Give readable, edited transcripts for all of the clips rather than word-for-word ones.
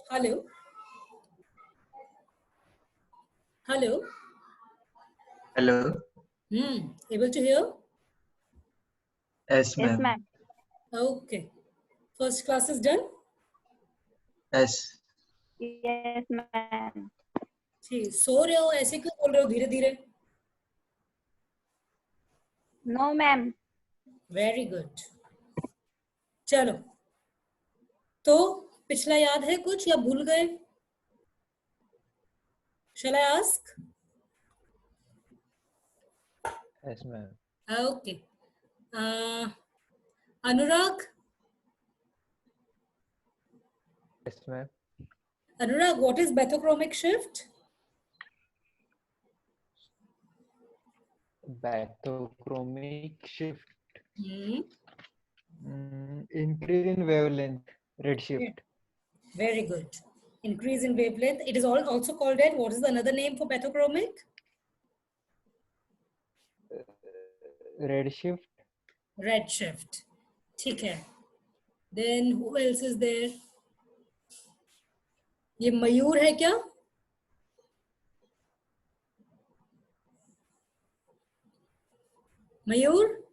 Hello. Hello. Hello. Able to hear? Yes, Yes, ma'am. ma'am. Okay. First class is done? Yes. Yes, ma'am. जी, सो रहे हो ऐसे क्यों बोल रहे हो धीरे धीरे? No, ma'am. Very good. चलो, तो पिछला याद है कुछ या भूल गए? Shall I ask? Yes, ma'am. Okay. Anurag? Yes, ma'am. Anurag, what is bathochromic shift? Bathochromic shift. Hmm. Increase in wavelength, redshift. Very good. Increase in wavelength. It is also called as, what is the another name for bathochromic? Redshift. Redshift. ठीक है. Then who else is there? ये मयूर है क्या? मयूर?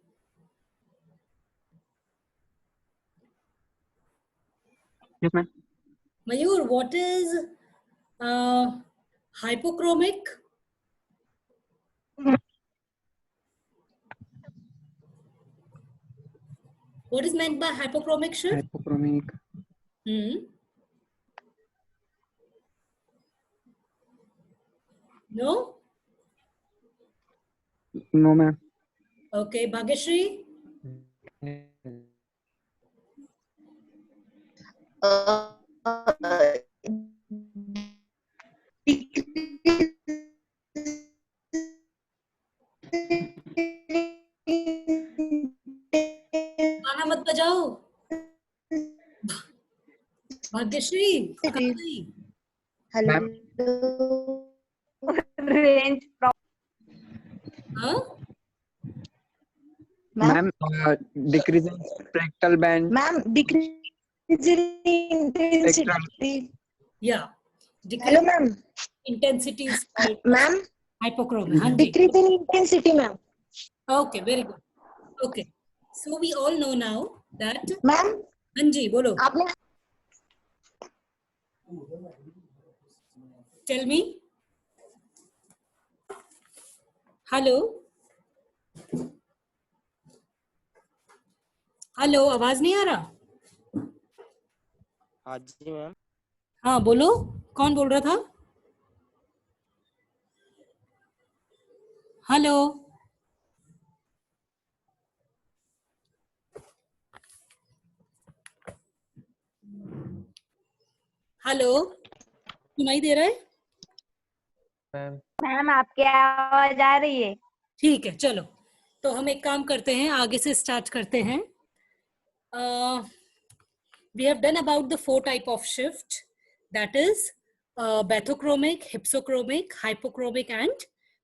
Yes, ma'am. Mayur, what is hypochromic? What is meant by hypochromic shift? Hypochromic. No? No, ma'am. Okay, Bhagyashree? गाना मत बजाओ. Bhagyashree? कहाँ गई? Hello. Range from हाँ? Ma'am, decreasing spectral band. Ma'am, decreasing intensity. Yeah. Hello, ma'am. Intensity is called Ma'am, hypochromic. हाँ जी. decreasing intensity, ma'am. Okay, very good. Okay. So we all know now that. Ma'am, हाँ जी, बोलो. आपने Tell me. Hello. Hello, आवाज नहीं आ रहा? हाँ जी ma'am. हाँ बोलो, कौन बोल रहा था? हेलो. हेलो, सुनाई दे रहा है? Ma'am. मैम आपकी आवाज आ रही है. ठीक है, चलो तो हम एक काम करते हैं, आगे से स्टार्ट करते हैं. We have done about the 4 type of shift, that is bathochromic, hypsochromic, hypochromic and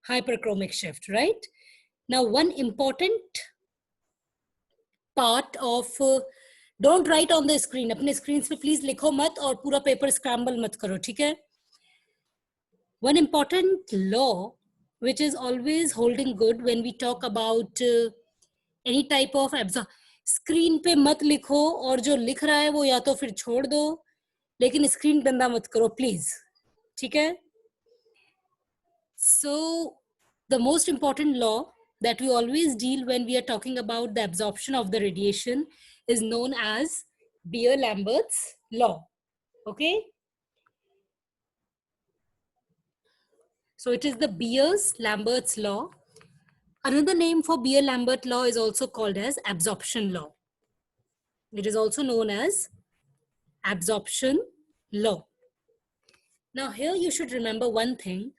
hyperchromic shift, right? Now one important part of don't write on the screen, अपने screens पे please लिखो मत और पूरा paper scramble मत करो, ठीक है? One important law which is always holding good when we talk about any type of screen पे मत लिखो और जो लिख रहा है वो या तो फिर छोड़ दो, लेकिन स्क्रीन गंदा मत करो प्लीज, ठीक है? So the most important law that we always deal when we are talking about the absorption of the radiation is known as Beer-Lambert's law. Okay, so it is the Beer-Lambert's law. Another name for Beer-Lambert law is also called as absorption law. It is also known as absorption law. Now here you should remember one thing.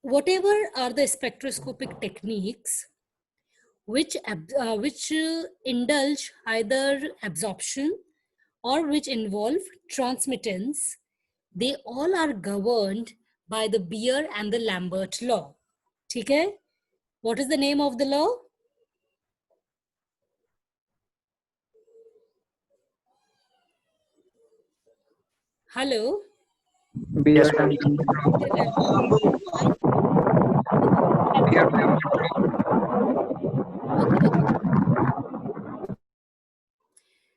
Whatever are the spectroscopic techniques which indulge either absorption or which involve transmittance, they all are governed by the Beer and the Lambert law. ठीक है? What is the name of the law? Hello. Beer Yes, ma'am.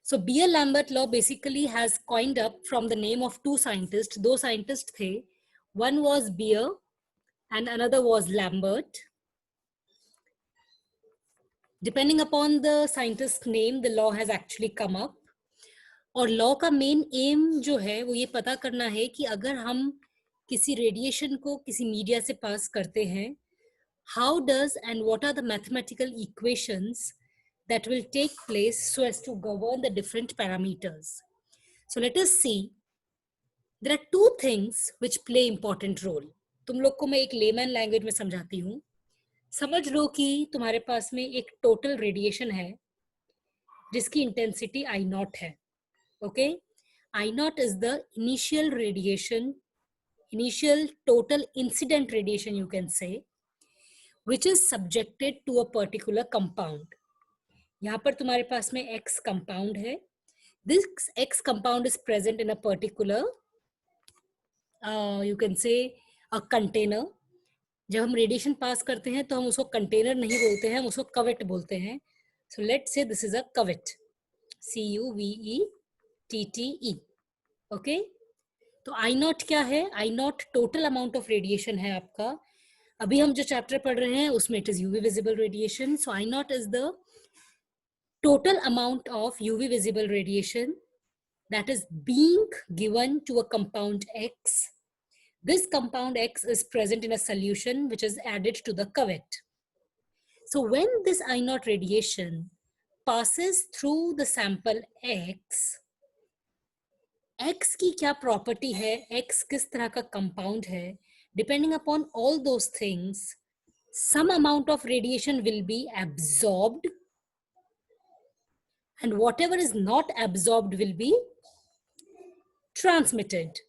So Beer-Lambert law basically has coined up from the name of two scientists. दो scientists थे. One was Beer and another was Lambert. Depending upon the scientist's name, the law has actually come up. और law का main M जो है वो ये पता करना है कि अगर हम किसी रेडिएशन को किसी मीडिया से पास करते हैं, how does and what are the mathematical equations that will take place so as to govern the different parameters. So let us see. There are two things which play important role. तुम लोग को मैं एक layman language में समझाती हूँ. समझ लो कि तुम्हारे पास में एक टोटल रेडिएशन है जिसकी इंटेंसिटी I नॉट है. Okay, I naught is the initial radiation, initial total incident radiation you can say, which is subjected to a particular compound. यहाँ पर तुम्हारे पास में X compound है. This X compound is present in a particular, you can say a container. जब हम radiation pass करते हैं तो हम उसको container नहीं बोलते हैं, हम उसको cuvette बोलते हैं. So let's say this is a cuvette, CUVETTE. Okay, तो आई नॉट क्या है? I naught total amount of radiation है आपका. अभी हम जो चैप्टर पढ़ रहे हैं उसमें it is UV visible radiation. So I not is the total amount of UV visible radiation that is being given to a compound X. This compound X is present in a solution which is added to the cuvette. So when this I naught radiation passes through the sample X, X की क्या property है, X किस तरह का compound है, depending upon all those things, some amount of radiation will be absorbed and whatever is not absorbed will be transmitted.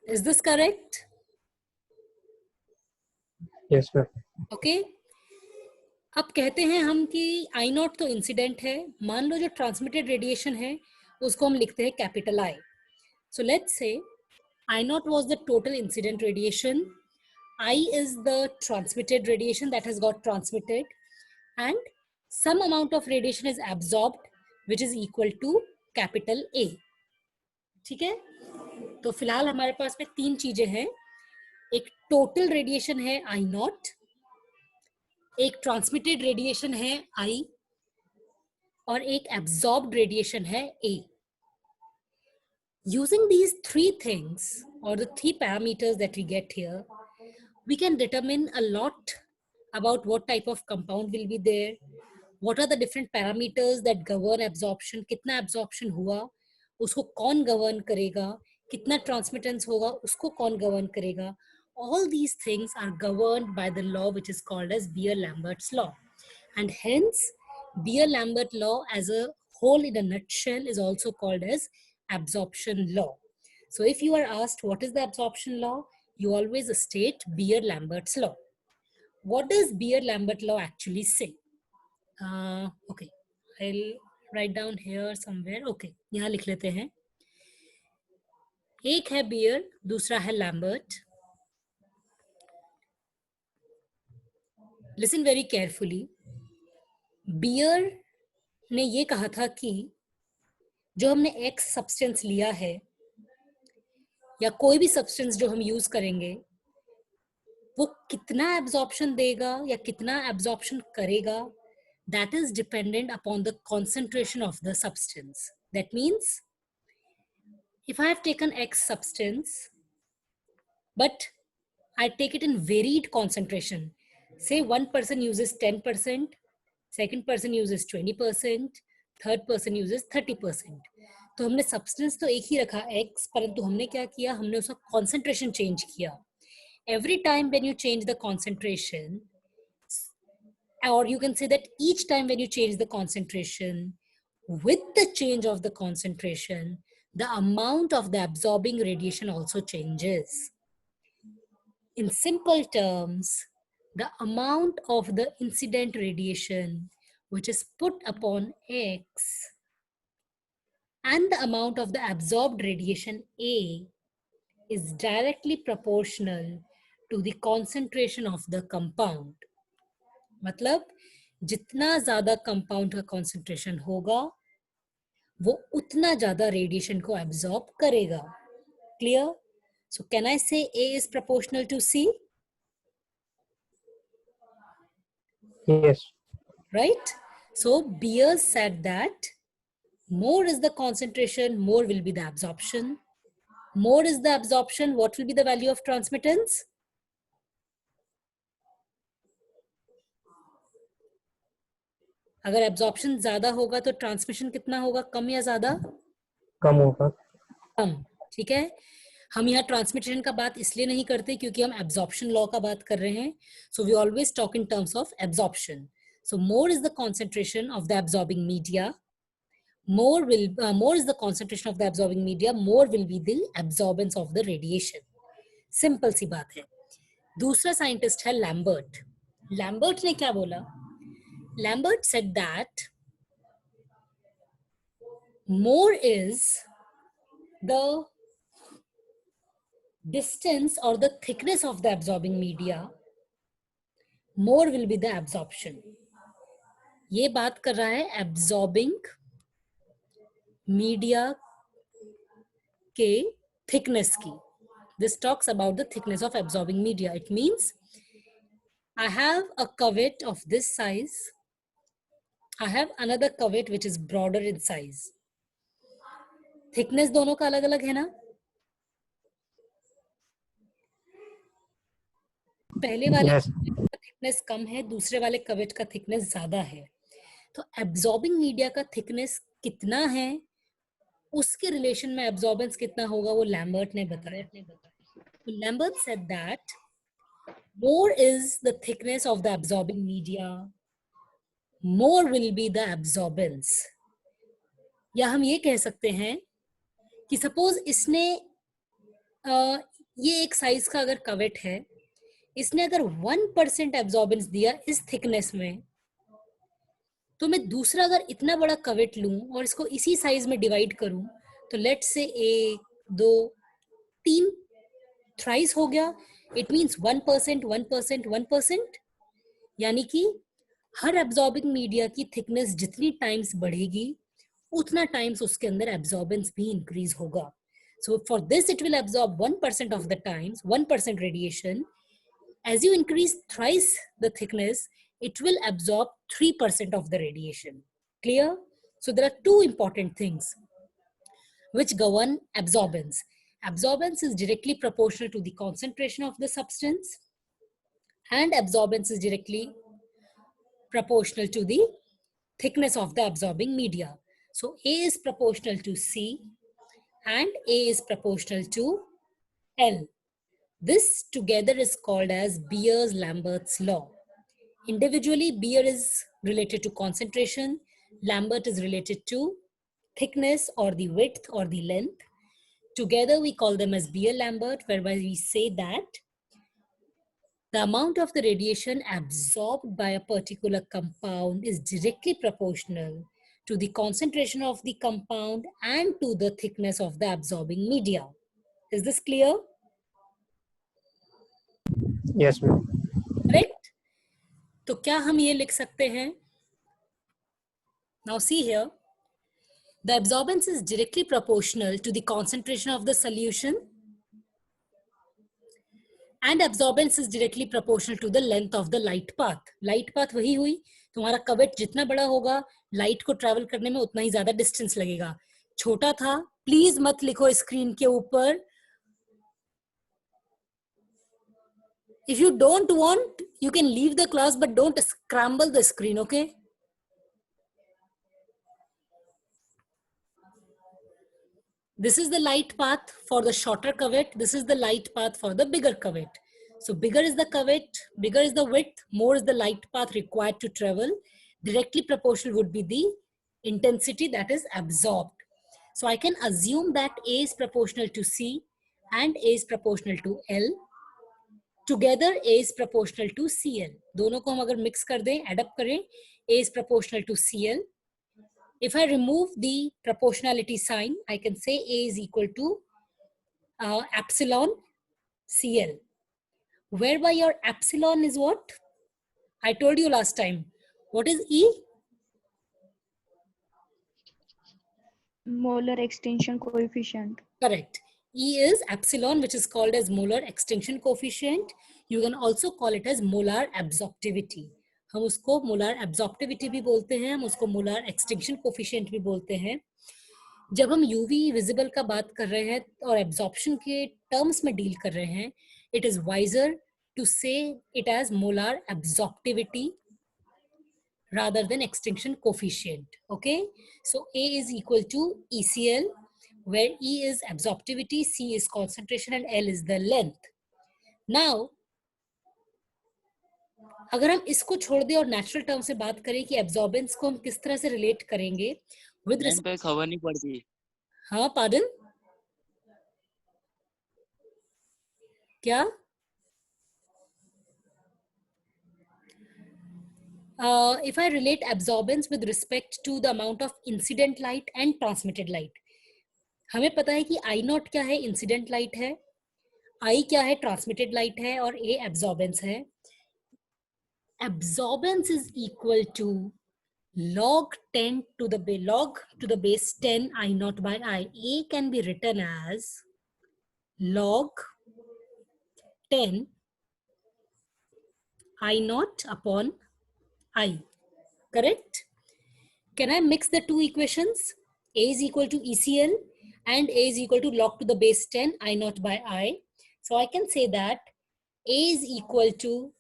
Is this correct? Yes, ma'am. Okay. अब कहते हैं हम कि आई नॉट तो इंसिडेंट है. मान लो जो ट्रांसमिटेड रेडिएशन है उसको हम लिखते हैं capital I. So let's say I nought was the total incident radiation, I is the transmitted radiation that has got transmitted and some amount of radiation is absorbed which is equal to capital A. ठीक है, तो फिलहाल हमारे पास में तीन चीजें हैं. एक टोटल रेडिएशन है आई नॉट, एक ट्रांसमिटेड रेडिएशन है I और एक एब्जॉर्ब्ड रेडिएशन है A. Using these three things or the three parameters that we get here, we can determine a lot about what type of compound will be there, what are the different parameters that govern absorption, कितना absorption हुआ उसको कौन govern करेगा, कितना transmittance होगा उसको कौन govern करेगा. All these things are governed by the law which is called as Beer-Lambert's law, and hence Beer-Lambert law as a whole in a nutshell is also called as absorption law. So if you are asked what is the absorption law, you always state Beer-Lambert's law. What does Beer-Lambert law actually say? Okay, I'll write down here somewhere. Okay, यहाँ लिख लेते हैं. एक है Beer, दूसरा है Lambert. Listen very carefully. Beer ने ये कहा था कि जो हमने X सब्सटेंस लिया है या कोई भी सब्सटेंस जो हम यूज करेंगे वो कितना एब्जॉर्प्शन देगा या कितना एब्जॉर्प्शन करेगा, that is dependent upon the concentration of the substance. That means if I have taken X substance but I take it in varied concentration, say one person uses 10%, second person uses 20%, third person uses 30%. तो हमने substance तो एक ही रखा X, परंतु हमने क्या किया, हमने उसका concentration change किया. Every time when you change the concentration, or you can say that each time when you change the concentration, with the change of the concentration, the amount of the absorbing radiation also changes. In simple terms, the amount of the incident radiation which is put upon X and the amount of the absorbed radiation A is directly proportional to the concentration of the compound. मतलब जितना ज्यादा compound का concentration होगा वो उतना ज्यादा radiation को absorb करेगा. Clear? So can I say A is proportional to C? Yes. Right? So Beer said that more is the concentration, more will be the absorption. More is the absorption, what will be the value of transmittance? अगर absorption ज्यादा होगा तो transmission कितना होगा, कम या ज्यादा? कम होगा. कम. ठीक है. हम यहाँ ट्रांसमिशन का बात इसलिए नहीं करते क्योंकि हम एब्जॉर्प्शन लॉ का बात कर रहे हैं. So we always talk in terms of absorption. So more is the concentration of the absorbing media, more is the concentration of the absorbing media, more will be the absorbance of the radiation. Simple सी बात है. दूसरा scientist है Lambert. Lambert ने क्या बोला? Lambert said that more is the distance or the thickness of the absorbing media, more will be the absorption. ये बात कर रहा है absorbing media के thickness की. This talks about the thickness of absorbing media. It means I have a cuvette of this size. I have another cuvette which is broader in size. Thickness दोनों का अलग अलग है ना? पहले वाले Yes. का थिकनेस कम है, दूसरे वाले कवेट का थिकनेस ज्यादा है. तो एब्जॉर्बिंग मीडिया का थिकनेस कितना है, उसके रिलेशन में एब्जॉर्बेंस कितना होगा, वो लैम्बर्ट ने बताया. Lambert said that more is the thickness of the absorbing media, more will be the absorbance. या हम ये कह सकते हैं कि सपोज इसने ये एक साइज का अगर कवेट है, इसने अगर 1% एब्जॉर्बेंस दिया इस थिकनेस में, तो मैं दूसरा अगर इतना बड़ा कवेट लूं और इसको इसी साइज में डिवाइड करूं, तो लेट्स से 1 2 3 थ्राइस हो गया. It means 1% 1% 1%. यानी कि हर एब्जॉर्बिंग मीडिया की थिकनेस जितनी टाइम्स बढ़ेगी उतना टाइम्स उसके अंदर एब्जॉर्बेंस भी इंक्रीज होगा. So for this it will absorb 1% of the times 1% radiation. As you increase thrice the thickness, it will absorb 3% of the radiation. Clear? So there are two important things which govern absorbance. Absorbance is directly proportional to the concentration of the substance, and absorbance is directly proportional to the thickness of the absorbing media. So A is proportional to C and A is proportional to L. This together is called as Beer-Lambert's law. Individually, Beer is related to concentration, Lambert is related to thickness or the width or the length. Together, we call them as Beer-Lambert, whereby we say that the amount of the radiation absorbed by a particular compound is directly proportional to the concentration of the compound and to the thickness of the absorbing media. Is this clear? Yes, ma'am. Correct? तो क्या हम ये लिख सकते हैं? Now see here, the absorbance is directly proportional to the concentration of the solution and absorbance is directly proportional to the length of the light path. Light path वही हुई, तुम्हारा कवेट जितना बड़ा होगा लाइट को ट्रैवल करने में उतना ही ज्यादा डिस्टेंस लगेगा. छोटा था, प्लीज मत लिखो स्क्रीन के ऊपर. If you don't want, you can leave the class, but don't scramble the screen, okay? This is the light path for the shorter cuvette. This is the light path for the bigger cuvette. So bigger is the cuvette, bigger is the width, more is the light path required to travel. Directly proportional would be the intensity that is absorbed. So I can assume that A is proportional to C and A is proportional to L. Together A is proportional to CL. दोनों को हम अगर mix कर दें, add up करें, A is proportional to CL. If I remove the proportionality sign, I can say A is equal to epsilon Cl, whereby your epsilon is what? I told you last time. What is E? Molar extension coefficient. Correct. E is epsilon, which is called as molar extinction coefficient. You can also call it as molar absorptivity. हम उसको molar absorptivity भी बोलते हैं, हम उसको molar extinction coefficient भी बोलते हैं. जब हम UV visible का बात कर रहे हैं और absorption के terms में deal कर रहे हैं, it is wiser to say it as molar absorptivity rather than extinction coefficient. Okay, so A is equal to ECl, where E is absorptivity, C is concentration and L is the length. Now, अगर हम इसको छोड़ दें और natural term से बात करें कि एब्जॉर्बेंस को हम किस तरह से रिलेट करेंगे विद मैम पे खबर नहीं पड़ती. हाँ पार्डन क्या? If I relate absorbance with respect to the amount of incident light and transmitted light, हमें पता है कि I naught क्या है, incident light है, I क्या है, transmitted light है, और A absorbance है. Absorbance is equal to log 10 to the base 10 I naught by I. A can be written as log 10 I naught upon I. Correct? Can I mix the two equations? A is equal to ECl and A is equal to log to the base 10 I naught by I. So I can say that A is equal to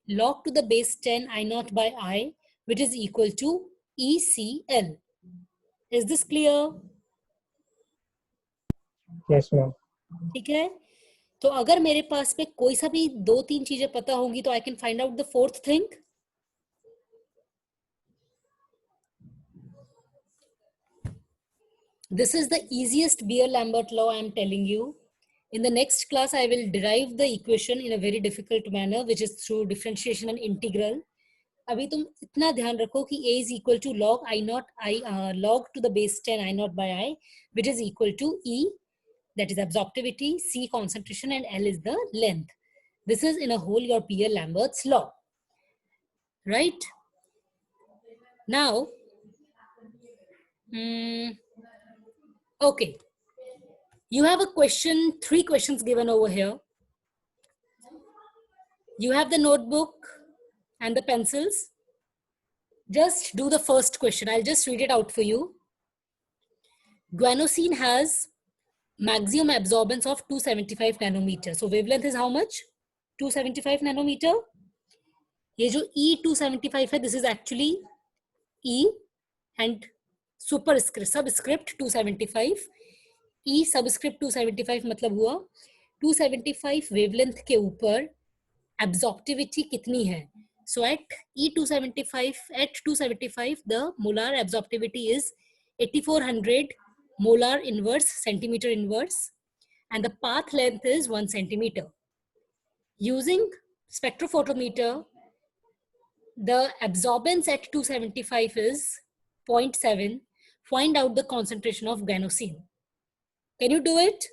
log to the base 10 I naught by I, which is equal to ECl. Is this clear? Yes, ma'am. ठीक है. तो अगर मेरे पास में कोई सा भी 2-3 चीजें पता होंगी तो I can find out the fourth thing. This is the easiest Beer-Lambert law I am telling you. In the next class, I will derive the equation in a very difficult manner, which is through differentiation and integral. अभी तुम इतना ध्यान रखो कि A is equal to log I naught log to the base 10 I naught by I, which is equal to E, that is absorptivity, C concentration, and L is the length. This is in a whole your Beer-Lambert's law, right? Now, okay. You have a question, 3 questions given over here. You have the notebook and the pencils. Just do the first question. I'll just read it out for you. Guanosine has maximum absorbance of 275 nanometer. So wavelength is how much? 275 nanometer. ये जो E275 है, this is actually E and superscript, subscript 275. E subscript 275 मतलब हुआ 275 wavelength के ऊपर absorptivity कितनी है. So at E275, at 275, the molar absorptivity is 8400 molar inverse centimeter inverse, and the path length is 1 centimeter. Using spectrophotometer, the absorbance at 275 is 0.7. Find out the concentration of guanosine. Can you do it?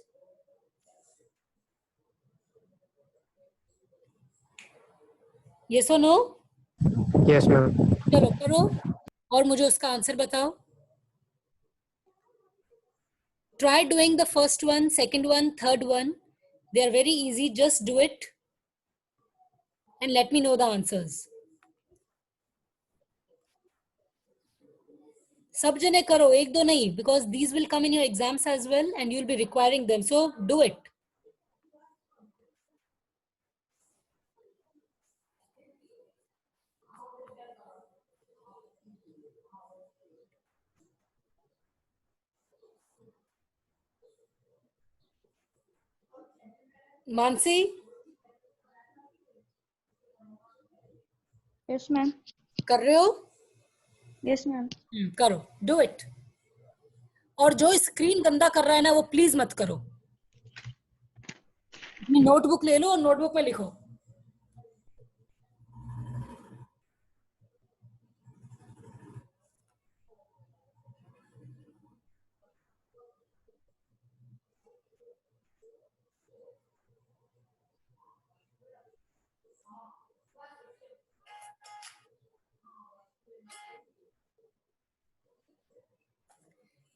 Yes or no? Yes, ma'am. चलो करो और मुझे उसका answer बताओ. Try doing the first one, second one, third one. They are very easy. Just do it and let me know the answers. सब जने करो, एक दो नहीं, because these will come in your exams as well and you'll be requiring them. So do it. Mansi, Yes, ma'am. कर रहे हो? Yes, ma'am. करो, do it. और जो स्क्रीन गंदा कर रहा है ना वो प्लीज मत करो. अपनी नोटबुक ले लो और नोटबुक में लिखो.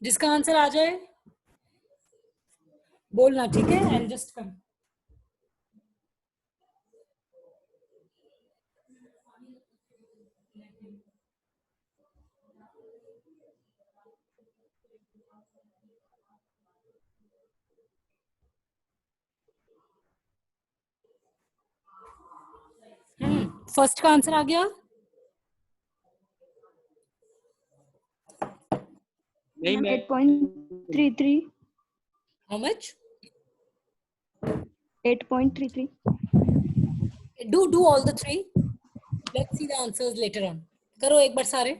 जिसका आंसर आ जाए बोलना, ठीक है? And just come. फर्स्ट का आंसर आ गया. नहीं मैं 8.33. How much? 8.33. Do all the three. Let's see the answers later on. करो एक बार सारे.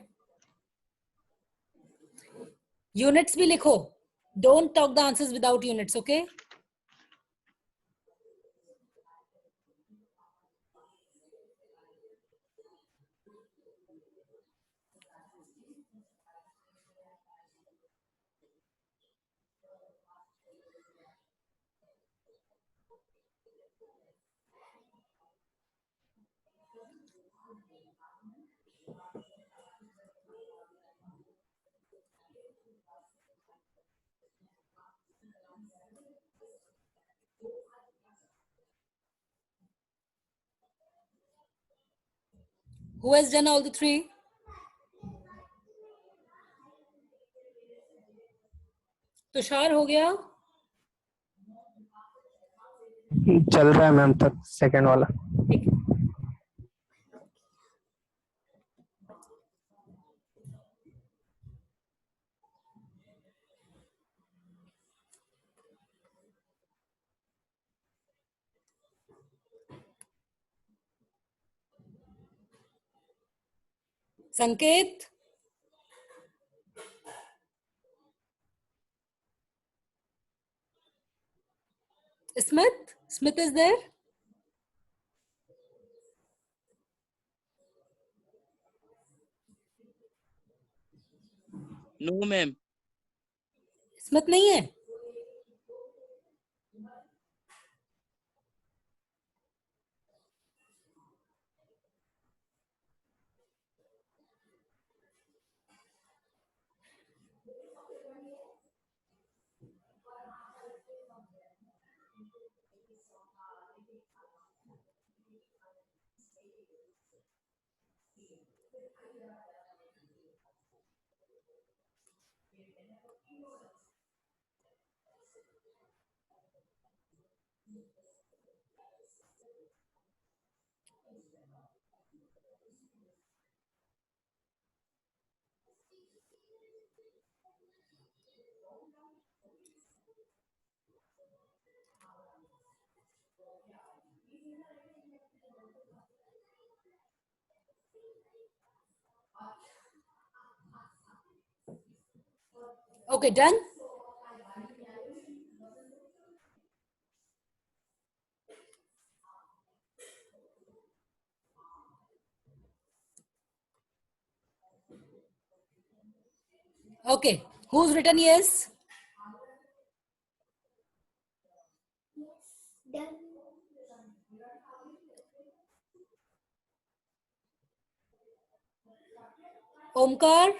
Units भी लिखो. Don't talk the answers without units, okay? Who has done all the three? Tushar हो गया? चल रहा है मैम तक सेकंड वाला. संकेत? Smith? Smith is there? No ma'am. Smith नहीं है? Okay, done. Okay, who's written yes? Omkar?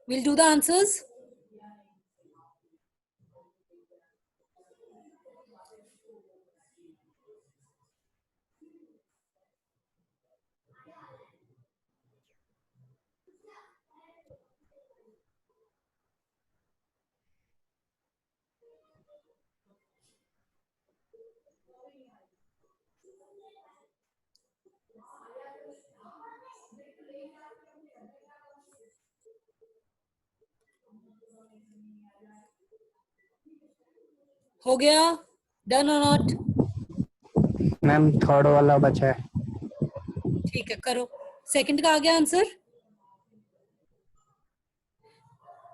We'll do the answers. हो गया? Done or not? Ma'am third वाला बचा है. ठीक है, करो. सेकंड का आ गया आंसर?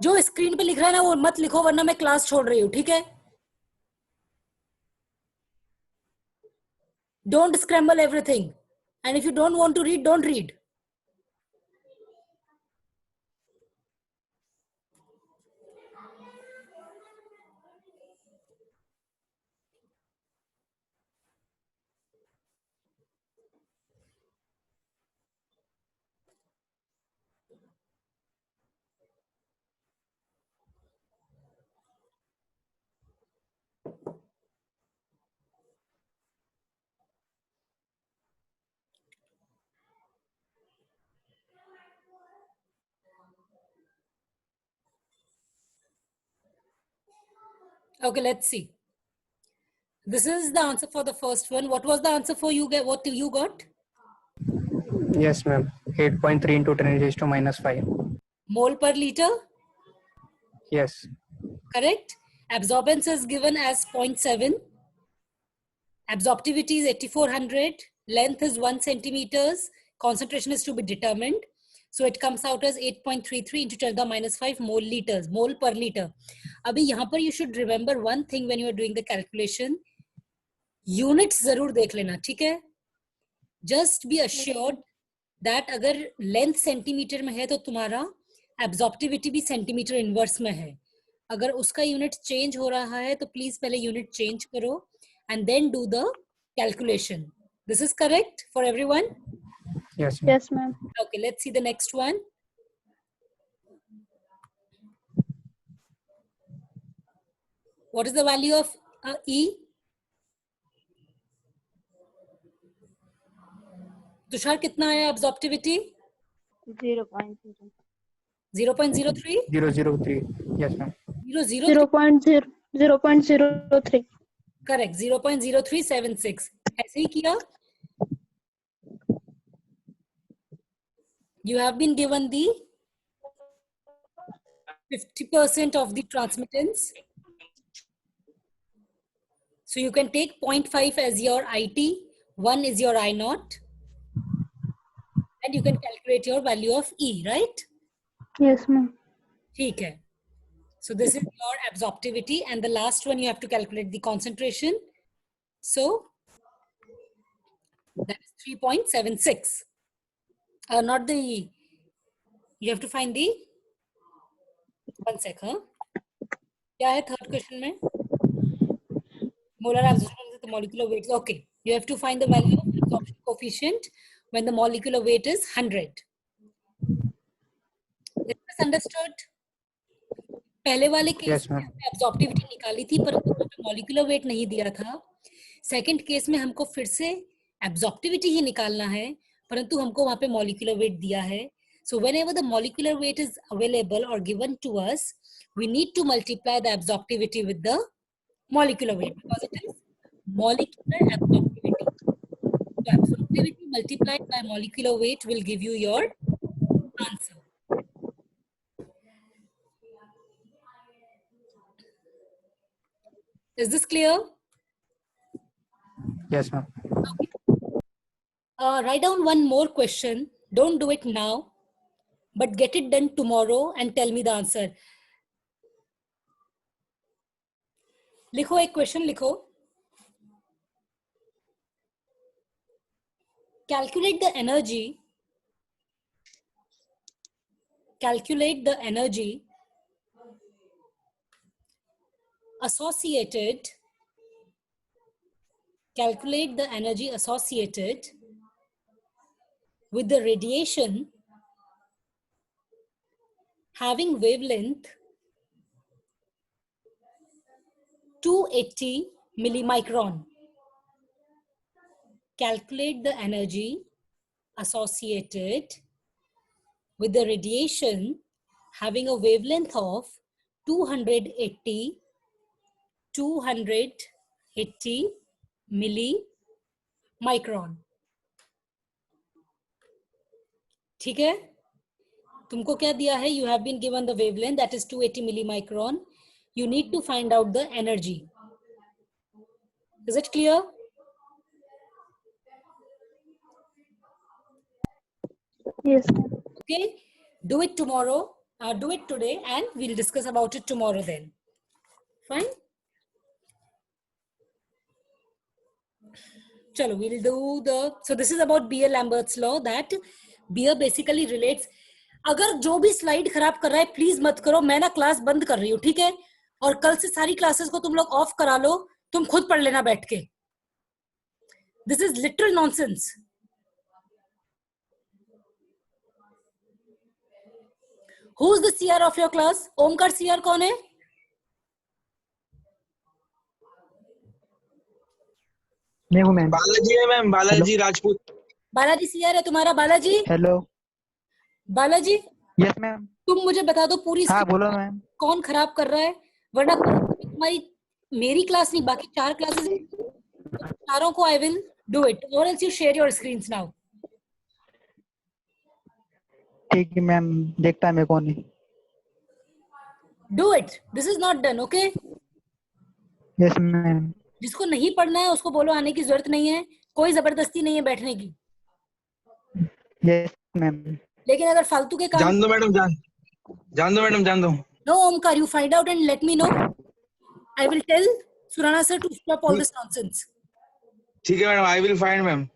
जो स्क्रीन पे लिख रहा है ना वो मत लिखो वरना मैं क्लास छोड़ रही हूँ, ठीक है? Don't scramble everything. And if you don't want to read, don't read. Okay, let's see. This is the answer for the first one. What was the answer for you? What you got? Yes, ma'am. 8.3 into 10 raised to minus 5. Mole per liter, Yes. correct? Absorbance is given as 0.7. Absorptivity is 8400. Length is 1 centimeters. Concentration is to be determined. So it comes out as 8.33 into 10 to the minus 5 mole liters, mole per liter. Abhi yahan par you should remember one thing when you are doing the calculation. Units जरूर देख लेना, ठीक है? Just be assured that अगर length centimetre में है तो तुम्हारा absorptivity भी सेंटीमीटर इनवर्स में है. अगर उसका यूनिट चेंज हो रहा है तो प्लीज पहले यूनिट चेंज करो and then do the calculation. This is correct for everyone? Yes, ma'am. Yes, ma'am. Okay, let's see the next one. What is the value of E? Tushar कितना है absorptivity? 0.0. 0.03? 003. Yes, ma'am. 0.03. 0.03. Correct, 0.0376. ऐसे ही किया. You have been given the 50% of the transmittance. So you can take 0.5 as your IT, 1 is your I naught. And you can calculate your value of E, right? Yes, ma'am. ठीक है. So this is your absorptivity, and the last one you have to calculate the concentration. So that is 3.76. Not the, you have to find the, one sec, huh? क्या है third question में? Molar absorption of the molecular weight. Okay, you have to find the value of absorption coefficient when the molecular weight is 100. Is this understood? पहले वाले case Yes, में ma'am. हमने absorptivity निकाली थी पर molecular weight नहीं दिया था. सेकंड केस में हमको फिर से absorptivity ही निकालना है परंतु हमको वहां पे molecular weight दिया है. So whenever the molecular weight is available or given to us, we need to multiply the absorptivity with the molecular weight because it is molecular absorptivity. So absorptivity multiplied by molecular weight will give you your answer. Is this clear? Yes, ma'am. Write down one more question. Don't do it now, but get it done tomorrow and tell me the answer. लिखो एक question लिखो. Calculate the energy. Calculate the energy associated. Calculate the energy associated with the radiation having wavelength 280 millimicron. Calculate the energy associated with the radiation having a wavelength of 280 millimicron. ठीक है? तुमको क्या दिया है? You have been given the wavelength that is 280 millimicron. You need to find out the energy. Is it clear? Yes, ma'am. Okay, do it tomorrow, do it today, and we'll discuss about it tomorrow then. Fine? chalo, we'll do the, so this is about Beer-Lambert's law that beer basically relates. अगर जो भी slide खराब कर रहा है please मत करो, मैं ना क्लास बंद कर रही हूँ, ठीक है? और कल से सारी क्लासेस को तुम लोग ऑफ करा लो, तुम खुद पढ़ लेना बैठ के. This is literal nonsense. Who is the CR of your class? Omkar CR कौन है? मैं हूँ मैम. बालाजी है मैम, बालाजी राजपूत. बालाजी सीआर है तुम्हारा? Balaji, hello. Balaji yes ma'am. तुम मुझे बता दो पूरी हाँ स्क्रीन बोलो मैम. कौन खराब कर रहा है, वरना तुम्हारी, मेरी क्लास नहीं, बाकी 4 क्लासेस, चारों को आई विल डू इट, और else you share your screens now. ठीक है मैम, देखता है मैं कौन है. Do it, this is not done. Okay, yes ma'am. जिसको नहीं पढ़ना है उसको बोलो आने की जरूरत नहीं है, कोई जबरदस्ती नहीं है बैठने की. Yes ma'am. लेकिन अगर फालतू के काम, जान दो मैडम, जान दो मैडम, जान दो. No Omkar, you find out and let me know. I will tell Surana sir to stop all this nonsense. ठीक है madam, I will find ma'am.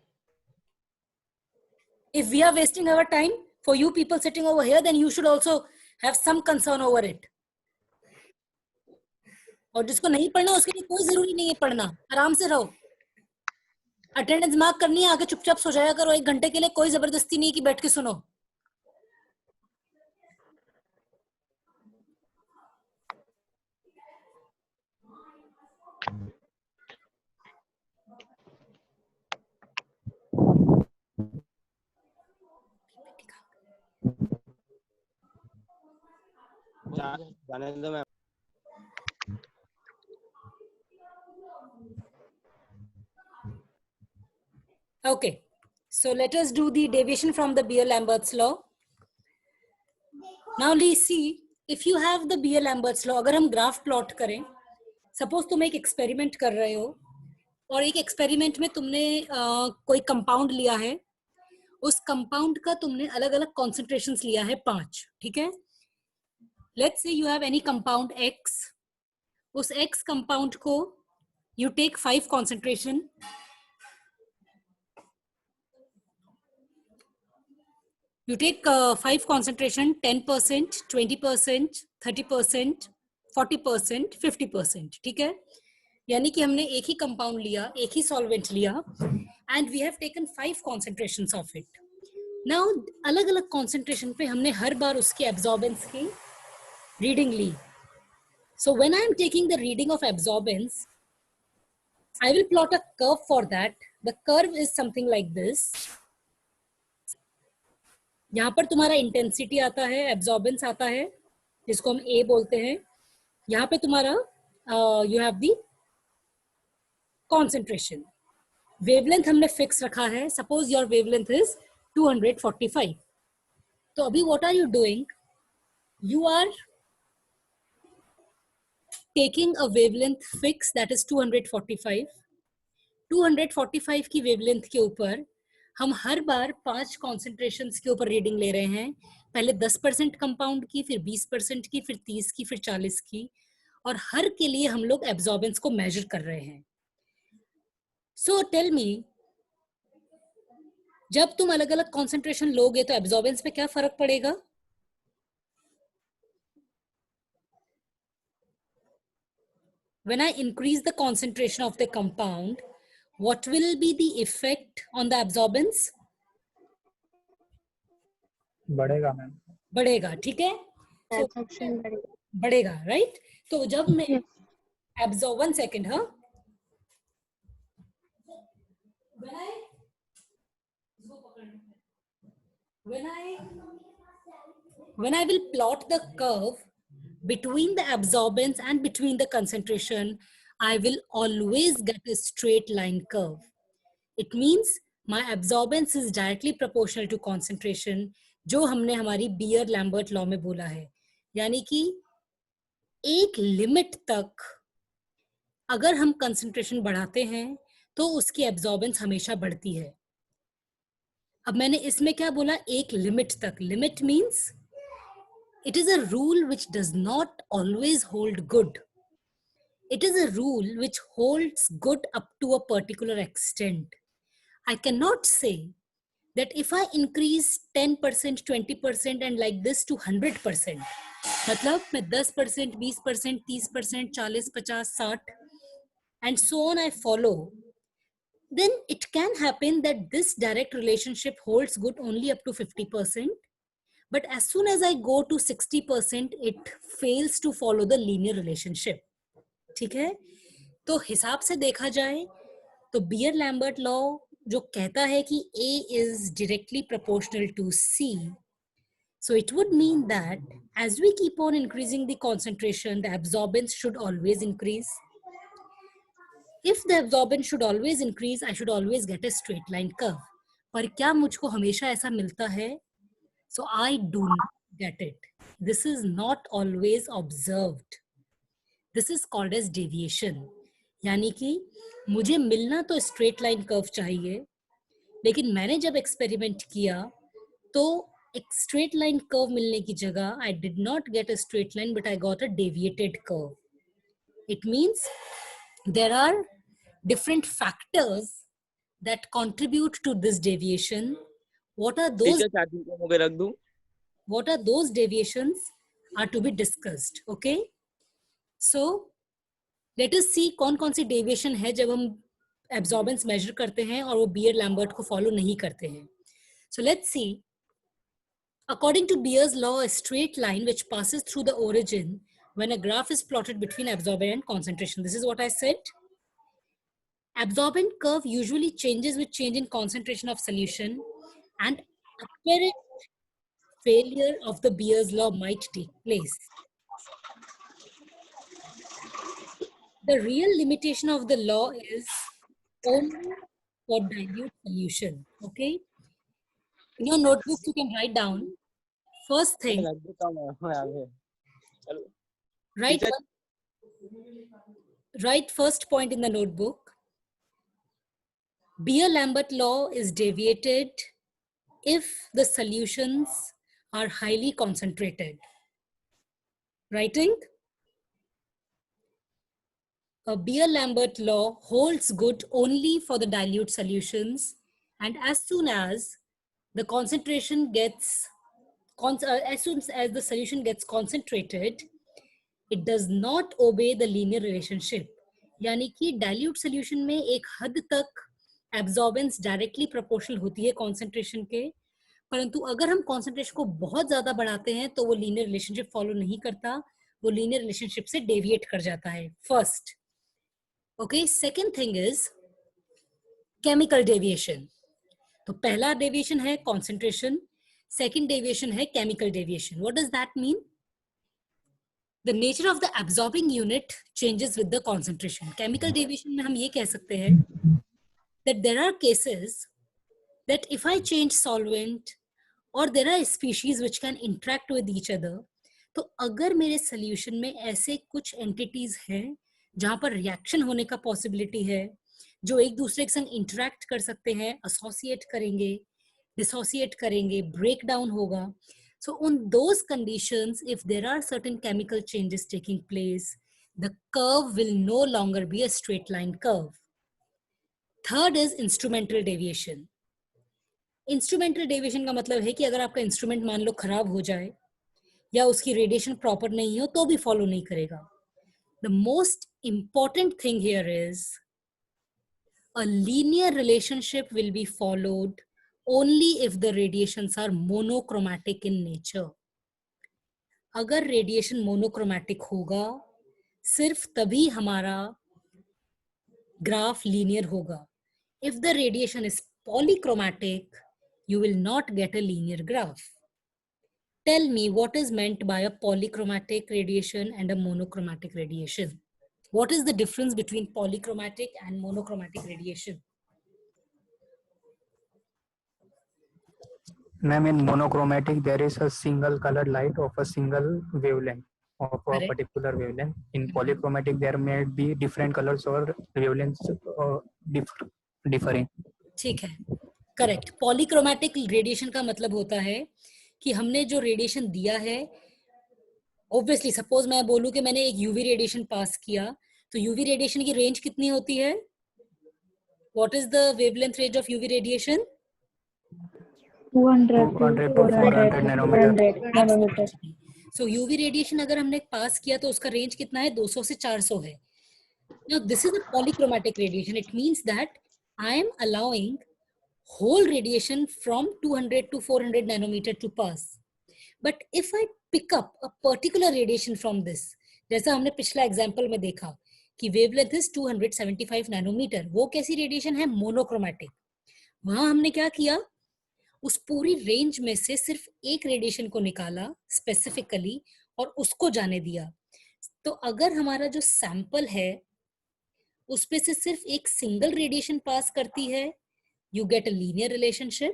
If we are wasting our time for you people sitting over here, then you should also have some concern over it. और जिसको नहीं पढ़ना उसके लिए कोई जरूरी नहीं है पढ़ना, आराम से रहो. अटेंडेंस मार्क करनी है, आके चुपचाप सो जाया करो 1 घंटे के लिए, कोई जबरदस्ती नहीं कि बैठ के सुनो. जाने दो ma'am. Okay, so let us do the deviation from the Beer-Lambert's law. Now let's see, if you have the Beer-Lambert's law, अगर हम ग्राफ प्लॉट करें, सपोज तुम एक एक्सपेरिमेंट कर रहे हो और एक एक्सपेरिमेंट में तुमने कोई कंपाउंड लिया है, उस कंपाउंड का तुमने अलग अलग कॉन्सेंट्रेशंस लिया है 5, ठीक है? Let's say you have any compound X, उस X कंपाउंड को you take 5 concentration, you take 5 concentration, 10%, 20%, 30%, 40%, 50%, ठीक है? यानी कि हमने एक ही कंपाउंड लिया, एक ही सॉल्वेंट लिया, and we have taken 5 concentrations of it. Now अलग अलग concentration पे हमने हर बार उसकी absorbance की रीडिंग ली. So when I am taking the reading of absorbance, I will plot a curve for that. The curve is something like this. यहाँ पर तुम्हारा इंटेंसिटी आता है, एब्जॉर्बेंस आता है, जिसको हम A बोलते हैं. यहाँ पे तुम्हारा you have the concentration. Wavelength हमने फिक्स रखा है, सपोज योर वेवलेंथ इज 245. तो अभी what are you doing? You are taking a wavelength fix that is 245. 245 की वेवलेंथ के ऊपर हम हर बार 5 कॉन्सेंट्रेशंस के ऊपर रीडिंग ले रहे हैं. पहले 10% कंपाउंड की, फिर 20% की, फिर 30 की, फिर 40 की, और हर के लिए हम लोग एब्जॉर्बेंस को मेजर कर रहे हैं. सो टेल मी, जब तुम अलग अलग कॉन्सेंट्रेशन लोगे तो एब्जॉर्बेंस पे क्या फर्क पड़ेगा? When I increase the concentration of the compound, what will be the effect on the absorbance? बढ़ेगा मैम. बढ़ेगा, ठीक है? Absorption बढ़ेगा. बढ़ेगा, राइट? तो जब मैं absorb, 1 second, हाँ? When I will plot the curve between the absorbance and between the concentration, I will always get a straight line curve. It means my absorbance is directly proportional to concentration, जो हमने हमारी beer-Lambert law में बोला है. यानी कि एक limit तक अगर हम कंसंट्रेशन बढ़ाते हैं तो उसकी एब्जॉर्बेंस हमेशा बढ़ती है. अब मैंने इसमें क्या बोला? एक लिमिट तक. Limit means it is a rule which does not always hold good. It is a rule which holds good up to a particular extent. I cannot say that if I increase 10%, 20% and like this to 100%, मतलब मैं 10%, 20%, 30%, 40, 50, 60 and so on I follow, then it can happen that this direct relationship holds good only up to 50%. But as soon as I go to 60%, it fails to follow the linear relationship. ठीक है? तो हिसाब से देखा जाए तो beer Lambert law जो कहता है कि A is directly proportional to C, so it would mean that as we keep on increasing the concentration, the absorbance should always increase. If the absorbance should always increase, I should always get a straight line curve. पर क्या मुझको हमेशा ऐसा मिलता है? So I do not get it. This is not always observed. This is called as deviation. यानी कि मुझे मिलना तो straight line curve चाहिए, लेकिन मैंने जब experiment किया तो एक straight line curve मिलने की जगह I did not get a straight line, but I got a deviated curve. It means there are different factors that contribute to this deviation. What are those? Teacher charging को मुझे रख दूं? What are those deviations are to be discussed. Okay, so let us see कौन कौन सी deviation है जब हम absorbance measure करते हैं और वो बियर लैम्बर्ट को follow नहीं करते हैं. So let's see. According to Beer's law, a straight line which passes through the origin when a graph is plotted between absorbent and concentration. This is what I said. Absorbent curve usually changes with change in concentration of solution, and apparent failure of the Beer's law might take place. The real limitation of the law is only for dilute solution. Okay. In your notebook, you can write down. First thing, रख देता हूं मैं आगे. चलो. write write first point in the notebook. Beer-Lambert law is deviated if the solutions are highly concentrated. Writing? A Beer-Lambert law holds good only for the dilute solutions, and as soon as the concentration gets as soon as the solution gets concentrated, it does not obey the linear relationship. यानी कि dilute solution में एक हद तक absorbance directly proportional होती है concentration के, परंतु अगर हम concentration को बहुत ज़्यादा बढ़ाते हैं तो वो linear relationship follow नहीं करता, वो linear relationship से deviate कर जाता है. First, okay. Second thing is chemical deviation. तो पहला deviation है concentration, second deviation है chemical deviation. What does that mean? The nature of the absorbing unit changes with the concentration. Chemical deviation में हम ये कह सकते हैं that there are cases that if I change solvent or there are species which can interact with each other, तो अगर मेरे solution में ऐसे कुछ entities हैं जहाँ पर reaction होने का possibility है, जो एक दूसरे के संग interact कर सकते हैं, associate करेंगे, dissociate करेंगे, breakdown होगा. So on those conditions, if there are certain chemical changes taking place, the curve will no longer be a straight line curve. Third is instrumental deviation. Instrumental deviation का मतलब है कि अगर आपका instrument मान लो खराब हो जाए या उसकी radiation proper नहीं हो तो भी follow नहीं करेगा. The most important thing here is a linear relationship will be followed only if the radiations are monochromatic in nature. अगर radiation monochromatic होगा, सिर्फ तभी हमारा graph linear होगा. If the radiation is polychromatic, you will not get a linear graph. Tell me what is meant by a polychromatic radiation and a monochromatic radiation. What is the difference between polychromatic and monochromatic radiation? Ma'am, in monochromatic, there is a single colored light of a single wavelength of a Correct. particular wavelength. In polychromatic, there may be different colors or wavelengths differing. ठीक है, correct. Polychromatic radiation का मतलब होता है कि हमने जो radiation दिया है, ऑब्वियसली सपोज मैं बोलूं कि मैंने एक यूवी रेडिएशन पास किया, तो यूवी रेडिएशन की रेंज कितनी होती है? What is the wavelength range of UV radiation? 200 200 to to 400 400 nanometer. 400 nanometer. So UV radiation अगर हमने पास किया तो उसका रेंज कितना है? 200 से 400 है. Now this is a polychromatic radiation. It means that I am allowing whole radiation from 200 to 400 nanometer to pass. But if I pick up a particular radiation from this, जैसा हमने पिछला एग्जाम्पल में देखा कि वेवलेंथ इज 275 नैनोमीटर, वो कैसी radiation है? Monochromatic. वहां हमने क्या किया? उस पूरी रेंज में से सिर्फ एक रेडिएशन को निकाला स्पेसिफिकली और उसको जाने दिया. तो अगर हमारा जो सैंपल है उसपे से सिर्फ एक सिंगल रेडिएशन पास करती है, you get a linear relationship.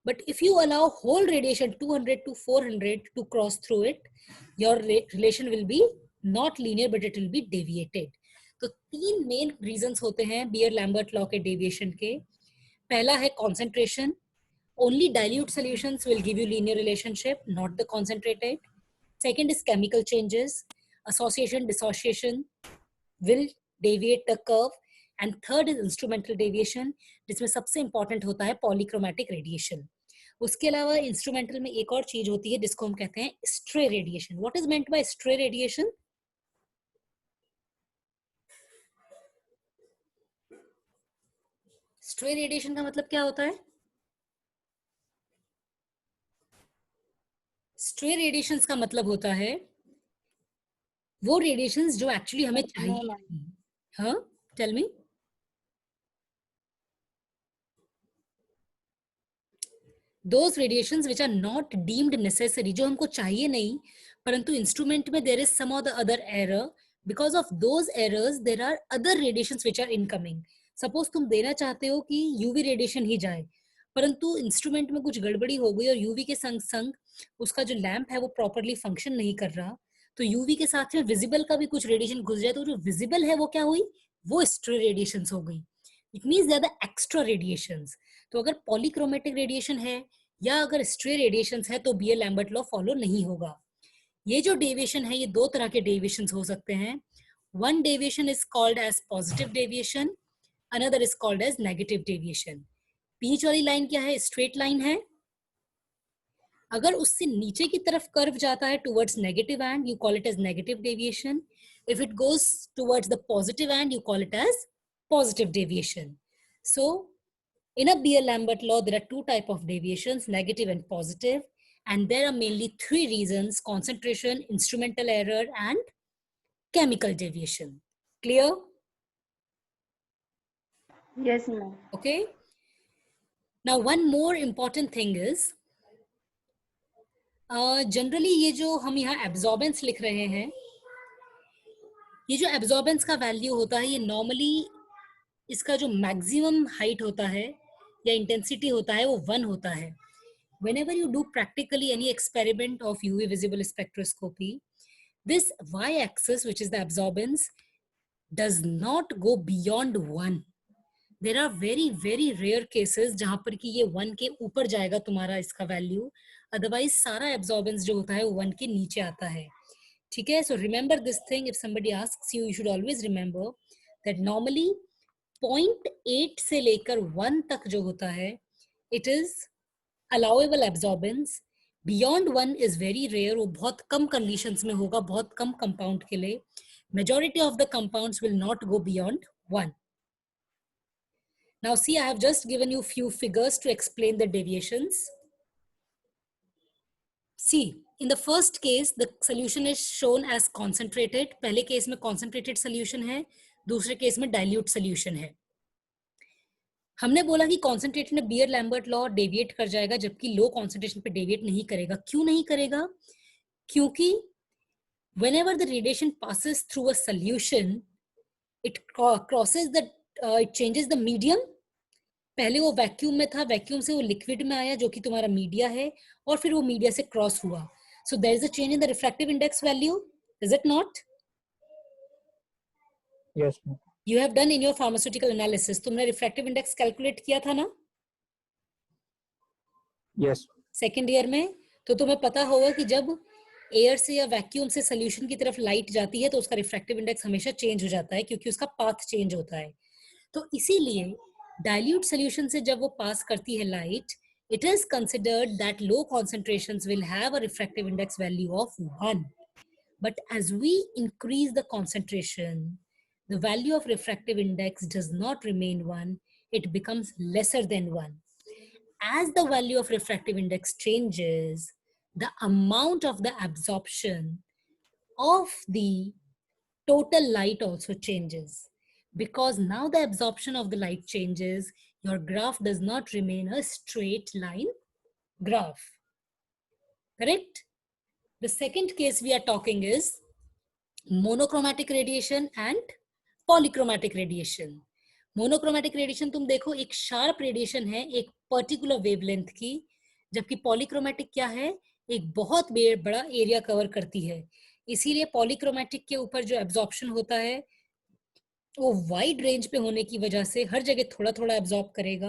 But if you allow whole radiation 200 to 400 to cross through it, your relation will be not linear but it will be deviated. तो 3 मेन reasons होते हैं beer-Lambert law के deviation के. पहला है concentration. Only dilute solutions will give you linear relationship, not the concentrated. Second is chemical changes. Association, dissociation will deviate the curve. And third is instrumental deviation, जिसमें सबसे important होता है polychromatic radiation. उसके अलावा instrumental में एक और चीज होती है जिसको हम कहते हैं stray radiation. What is meant by stray radiation? Stray radiation का मतलब क्या होता है? स्ट्रे रेडिएशंस का मतलब होता है वो रेडिएशंस जो एक्चुअली हमें चाहिए. हाँ, tell me. Those radiations which are not deemed necessary, जो हमको चाहिए नहीं, परंतु इंस्ट्रूमेंट में there is some or the other error. Because of those errors, there are other radiations which are incoming. Suppose तुम देना चाहते हो कि UV रेडिएशन ही जाए, परंतु इंस्ट्रूमेंट में कुछ गड़बड़ी हो गई और यूवी के संग संग उसका जो लैंप है वो प्रॉपरली फंक्शन नहीं कर रहा, तो यूवी के साथ में विजिबल का भी कुछ रेडिएशन घुस जाए, तो जो विजिबल है वो क्या हुई? वो स्ट्रे रेडिएशंस हो गई. It means they are the extra radiations. तो अगर पॉलीक्रोमेटिक रेडिएशन है या अगर स्ट्रे रेडिएशंस है तो बियर-लैम्बर्ट लॉ फॉलो नहीं होगा. ये जो डेविएशन है ये 2 तरह के डेविएशंस हो सकते हैं. One deviation is called as positive deviation, another is called as negative deviation. बीच वाली लाइन क्या है? स्ट्रेट लाइन है. अगर उससे नीचे की तरफ कर्व जाता है towards negative end, you call it as negative deviation. If it goes towards the positive end, you call it as positive deviation. So in a Beer-Lambert law, there are 2 types of deviations, negative and positive, and there are mainly 3 reasons: concentration, instrumental error, and chemical deviation. Clear? Yes, ma'am. Okay. Now, one more important thing is, generally ये जो हम यहाँ absorbance लिख रहे हैं, ये जो absorbance का value होता है, ये normally इसका जो maximum height होता है या intensity होता है वो 1 होता है. Whenever you do practically any experiment of UV visible spectroscopy, this y-axis, which is the absorbance, does not go beyond 1. There are very, very rare cases जहाँ पर कि ये 1 के ऊपर जाएगा तुम्हारा इसका value. Otherwise सारा absorbance जो होता है वो 1 के नीचे आता है. ठीक है? So remember this thing. If somebody asks you, you should always remember that normally 0.8 से लेकर 1 तक जो होता है, it is allowable absorbance. Beyond 1 is very rare. वो बहुत कम conditions में होगा, बहुत कम compound के लिए. Majority of the compounds will not go beyond 1. Now see, I have just given you few figures to explain the deviations. See, in the first case, the solution is shown as concentrated. पहले case में concentrated solution है, दूसरे case में dilute solution है. हमने बोला कि concentrated में बियर-लैम्बर्ट लॉ डेविएट कर जाएगा, जबकि लो कॉन्सेंट्रेशन पे डेविएट नहीं करेगा. क्यों नहीं करेगा? क्योंकि whenever the radiation passes through a solution, it crosses the, it changes the medium. पहले वो वैक्यूम में था, वैक्यूम से वो लिक्विड में आया जो कि तुम्हारा मीडिया है, और फिर वो मीडिया से क्रॉस हुआ. So there is a change in the refractive index value, is it not? Yes. You have done in your pharmaceutical analysis. तुमने refractive index calculate किया था ना? Yes. सेकेंड ईयर में. तो तुम्हें पता होगा कि जब एयर से या वैक्यूम से सोल्यूशन की तरफ लाइट जाती है तो उसका रिफ्रैक्टिव इंडेक्स हमेशा चेंज हो जाता है क्योंकि उसका पाथ चेंज होता है. तो इसीलिए डाइल्यूट सोल्यूशन से जब वो पास करती है light, it is considered that low concentrations will have a refractive index value of 1. But as we increase the concentration, the value of refractive index does not remain 1, it becomes lesser than 1. As the value of refractive index changes, the amount of the absorption of the total light also changes. Because now the absorption of the light changes, your graph does not remain a straight line graph. Correct? The second case we are talking is monochromatic radiation and polychromatic radiation. Monochromatic radiation तुम देखो एक sharp radiation है एक particular wavelength की, जबकि polychromatic क्या है, एक बहुत बड़ा एरिया कवर करती है. इसीलिए polychromatic के ऊपर जो absorption होता है वो वाइड रेंज पे होने की वजह से हर जगह थोड़ा थोड़ा एब्जॉर्ब करेगा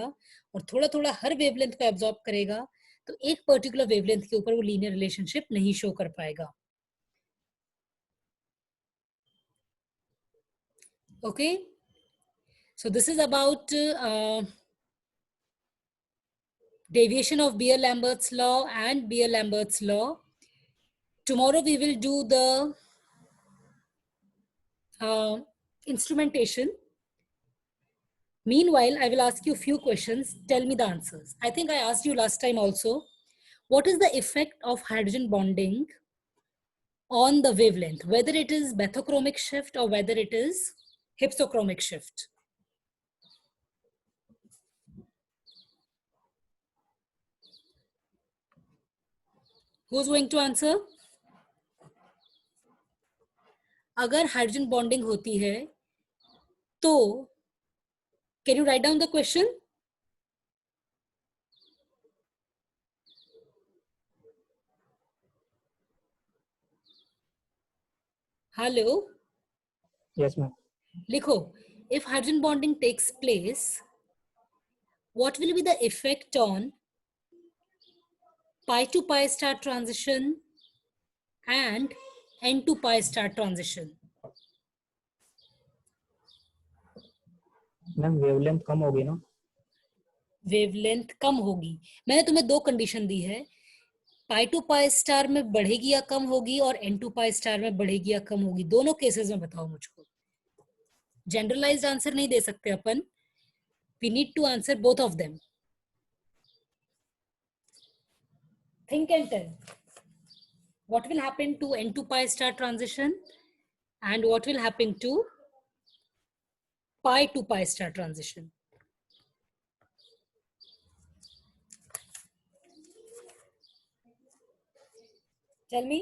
और थोड़ा थोड़ा हर वेवलेंथ को एब्जॉर्ब करेगा, तो एक पर्टिकुलर वेवलेंथ के ऊपर वो लीनियर रिलेशनशिप नहीं शो कर पाएगा. Okay, so this is about deviation of Beer-Lambert's law and Beer-Lambert's law. Tomorrow we will do the instrumentation. Meanwhile, I will ask you a few questions. Tell me the answers. I think I asked you last time also. What is the effect of hydrogen bonding on the wavelength, whether it is bathochromic shift or whether it is hypsochromic shift? Who's going to answer? अगर hydrogen bonding होती है तो can you write down the question? Hello? Yes, ma'am. लिखो, if hydrogen bonding takes place, what will be the effect on pi to pi star transition and n to pi star transition? Ma'am wavelength कम होगी ना. Wavelength कम होगी. मैंने तुम्हें दो condition दी है, पाई टू पाई स्टार में बढ़ेगी या कम होगी और एन टू पाई स्टार में बढ़ेगी या कम होगी. दोनों केसेस में बताओ मुझको. जनरलाइज्ड आंसर नहीं दे सकते अपन. We need to answer both of them. Think and tell what will happen to n to pi star transition and what will happen to pi to pi star transition. Tell me.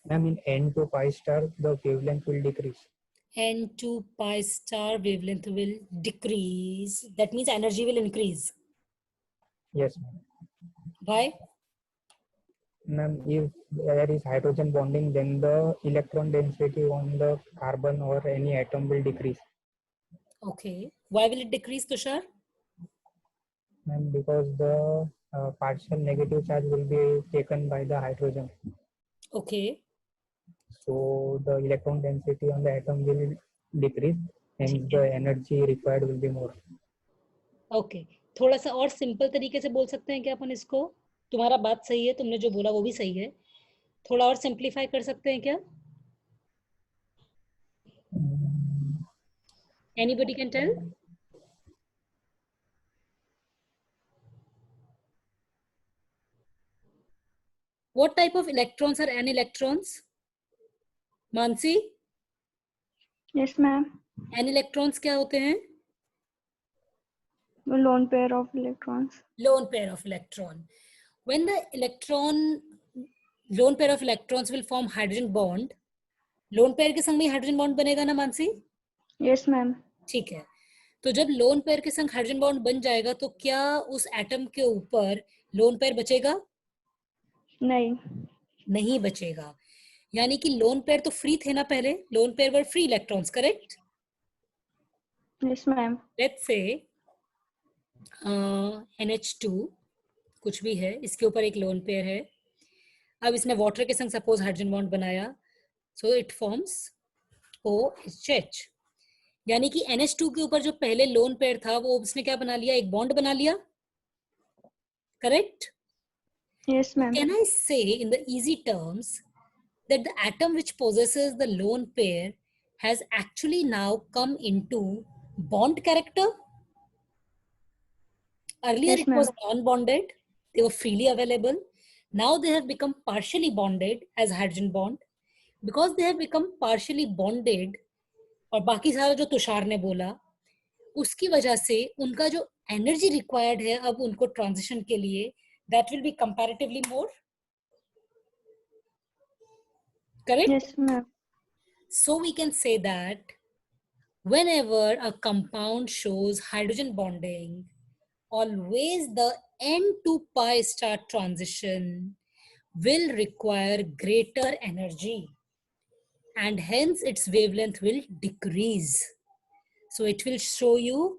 Ma'am, in n to pi star, the wavelength will decrease. N to pi star wavelength will decrease. That means energy will increase. Yes, ma'am. Why? Ma'am, if there is hydrogen bonding, then the electron density on the carbon or any atom will decrease. Okay. Why will it decrease, Tushar? Ma'am, because the partial negative charge will be taken by the hydrogen. Okay. So the electron density on the atom will decrease, and the energy required will be more. Okay. थोड़ा सा और simple तरीके से बोल सकते हैं क्या अपन इसको? तुम्हारा बात सही है, तुमने जो बोला वो भी सही है. थोड़ा और सिंप्लीफाई कर सकते हैं क्या? Anybody can tell? What type of electrons are n electrons? Mansi, Yes, ma'am. n electrons क्या होते हैं? A lone pair of electrons. Lone pair of electron. When the lone pair of electrons will form hydrogen bond, lone pair के संग में hydrogen bond बनेगा ना Mansi? Yes, ma'am. ठीक है. तो जब लोन पेयर के संग हाइड्रोजन बॉन्ड बन जाएगा तो क्या उस एटम के ऊपर लोन पेयर बचेगा? नहीं. नहीं बचेगा. यानी कि लोन पेयर तो फ्री थे ना पहले. Lone pair were free electrons, correct? Yes, ma'am. Let's say NH2 कुछ भी है, इसके ऊपर एक लोन पेयर है. अब इसने वाटर के संग सपोज हाइड्रोजन बॉन्ड बनाया, सो इट फॉर्म्स OHH. यानी कि NH2 के ऊपर जो पहले लोन पेयर था वो उसने क्या बना लिया, एक बॉन्ड बना लिया, correct? Yes, ma'am. Can I say in the easy terms that the atom which possesses the lone pair has actually now come into bond character? Earlier Yes, it was ma'am. non-bonded, they were freely available. Now they have become partially bonded as hydrogen bond. Because they have become partially bonded, और बाकी सारा जो तुषार ने बोला उसकी वजह से उनका जो एनर्जी रिक्वायर्ड है अब उनको ट्रांजिशन के लिए, that will be comparatively more. Correct? Yes, ma'am. So we can say that whenever a compound shows hydrogen bonding, always the N to pi star transition will require greater energy and hence its wavelength will decrease. So it will show you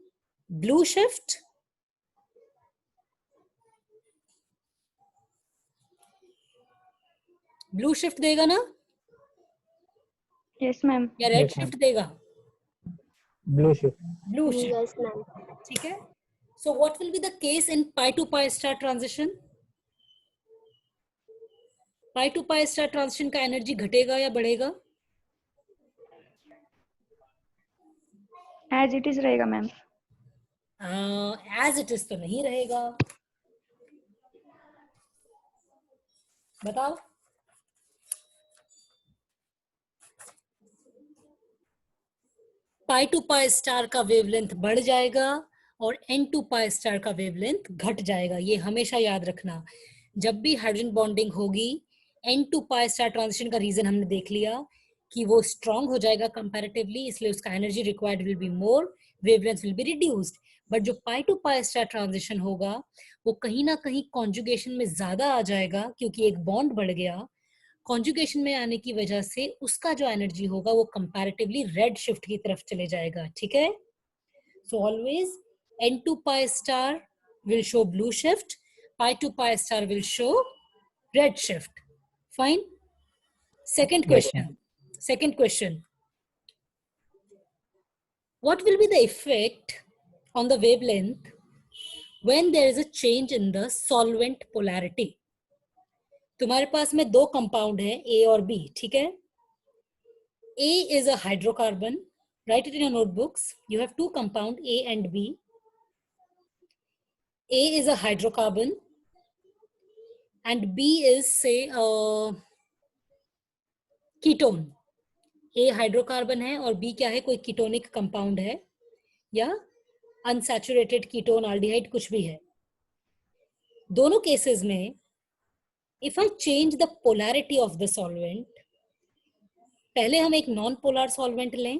blue shift, blue shift देगा ना Yes, ma'am. या red Yes, ma'am. Shift देगा? Blue shift. Blue shift. Yes, ma'am. ठीक है. So what will be the case in pi to pi star transition? pi to pi star transition का energy घटेगा या बढ़ेगा? As it is रहेगा, ma'am. As it is तो नहीं रहेगा. बताओ. पाई टू पाई स्टार का वेवलेंथ बढ़ जाएगा और एन टू पाई स्टार का वेवलेंथ घट जाएगा. ये हमेशा याद रखना. जब भी हाइड्रोजन बॉन्डिंग होगी, n to pi star transition का रीजन हमने देख लिया कि वो स्ट्रांग हो जाएगा कंपैरेटिवली, इसलिए उसका energy required will be more, wavelength will be reduced. But जो पाई टू पाई स्टार ट्रांजिशन होगा वो कहीं ना कहीं कॉन्जुगेशन में ज्यादा आ जाएगा क्योंकि एक बॉन्ड बढ़ गया. कॉन्जुगेशन में आने की वजह से उसका जो एनर्जी होगा वो कंपैरेटिवली रेड शिफ्ट की तरफ चले जाएगा. ठीक है. So always n to pi star will show blue shift, pi to pi star will show red shift. Fine. Second Yes, question. ma'am. Second question. What will be the effect on the wavelength when there is a change in the solvent polarity? तुम्हारे पास में दो compound है A और B. ठीक है. A is a hydrocarbon. Write it in your notebooks. You have two compound A and B. A is a hydrocarbon and B is say ketone. A hydrocarbon है और B क्या है, कोई ketonic compound है या unsaturated ketone aldehyde कुछ भी है. दोनों केसेस में if I change the polarity of the solvent, पहले हम एक नॉन पोलर सॉल्वेंट लें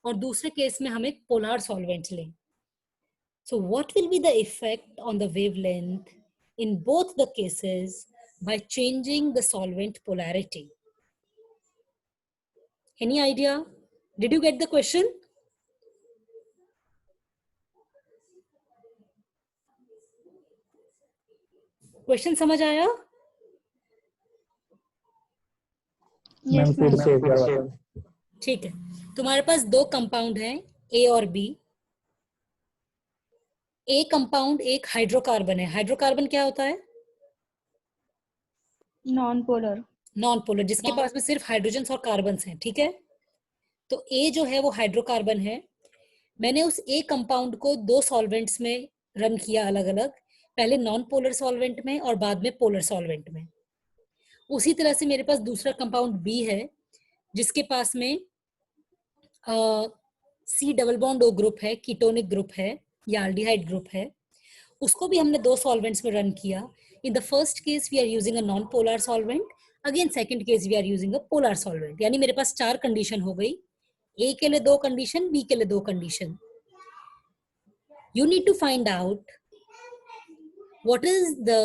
और दूसरे केस में हम एक पोलर सॉल्वेंट लें. So what will be the effect on the wavelength in both the cases by changing the solvent polarity? Any idea? Did you get the question? Question समझ आया? Ma'am Yes, फिर ma'am. से एक बार बताओ. ठीक है. तुम्हारे पास दो कंपाउंड हैं A और B. A कंपाउंड एक हाइड्रोकार्बन है. हाइड्रोकार्बन क्या होता है? Non-polar. नॉन पोलर, जिसके पास में सिर्फ हाइड्रोजन और कार्बन हैं. ठीक है. तो A जो है वो हाइड्रोकार्बन है. मैंने उस A कंपाउंड को दो सॉल्वेंट्स में रन किया अलग अलग, पहले नॉन पोलर सॉल्वेंट में और बाद में पोलर सॉल्वेंट में. उसी तरह से मेरे पास दूसरा कंपाउंड B है जिसके पास में C double bond O group है, कीटोनिक ग्रुप है या एल्डिहाइड ग्रुप है. उसको भी हमने दो सॉल्वेंट्स में रन किया. In the first case we are using a non polar solvent, again second case we are using a polar solvent. यानी मेरे पास चार कंडीशन हो गई. A के लिए दो कंडीशन, B के लिए दो condition. You need to find out what is the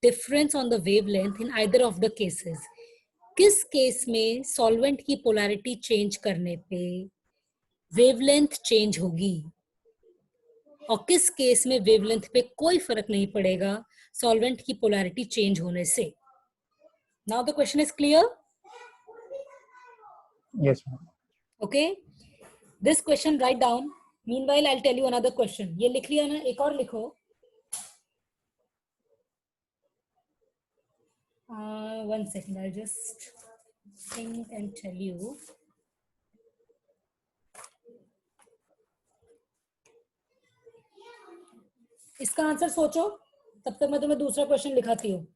difference on the wavelength in either of the cases. किस केस में सॉल्वेंट की पोलैरिटी चेंज करने पे वेवलेंथ चेंज होगी और किस केस में वेवलेंथ पे कोई फर्क नहीं पड़ेगा सॉल्वेंट की पोलैरिटी चेंज होने से. Now the question is clear? Yes, ma'am. Okay. This question write down. Meanwhile, I'll tell you another question. ये लिख लिया ना, एक और लिखो. 1 second, I'll just think and tell you. इसका आंसर सोचो, तब तक मैं तुम्हें दूसरा क्वेश्चन लिखाती हूँ.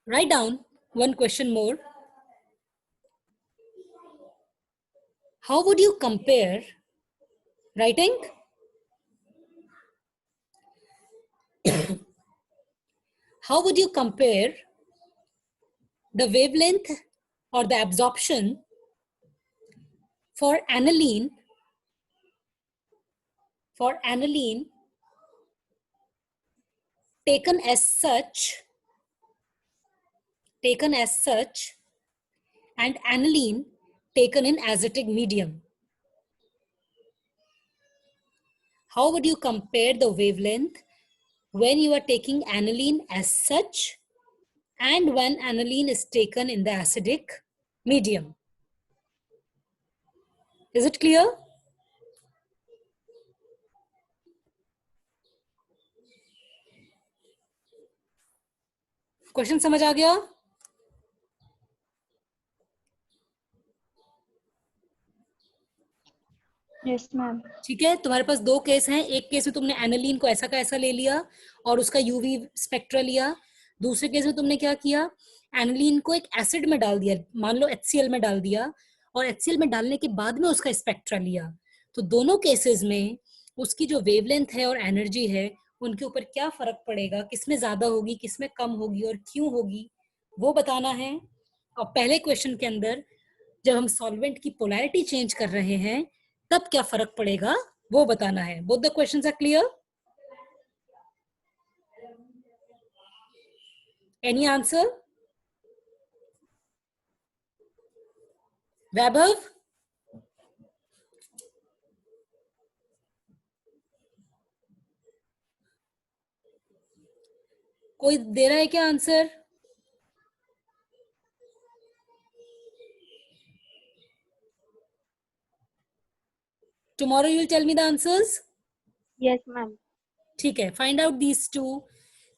Write down one question more. How would you compare writing? How would you compare the wavelength or the absorption for aniline taken as such and aniline taken in azotic medium? How would you compare the wavelength when you are taking aniline as such and when aniline is taken in the acidic medium? Is it clear? Question समझ आ गया? Yes, ma'am. ठीक है, तुम्हारे पास दो case हैं. एक case में तुमने एनालीन को ऐसा का ऐसा ले लिया और उसका यूवी स्पेक्ट्रा लिया. दूसरे केस में तुमने क्या किया, एनालीन को एक एसिड में डाल दिया, मान लो HCl में डाल दिया, और HCl में डालने के बाद में उसका स्पेक्ट्रा लिया. तो दोनों केसेस में उसकी जो वेवलेंथ है और एनर्जी है, उनके ऊपर क्या फर्क पड़ेगा, किसमें ज्यादा होगी, किसमें कम होगी और क्यों होगी, वो बताना है. और पहले क्वेश्चन के अंदर जब हम सॉल्वेंट की पोलैरिटी चेंज कर रहे हैं तब क्या फर्क पड़ेगा वो बताना है. Both the questions are clear? Any answer? Vaibhav? कोई दे रहा है क्या answer? Tomorrow you will tell me the answers? Yes, ma'am. ठीक है, find out these two,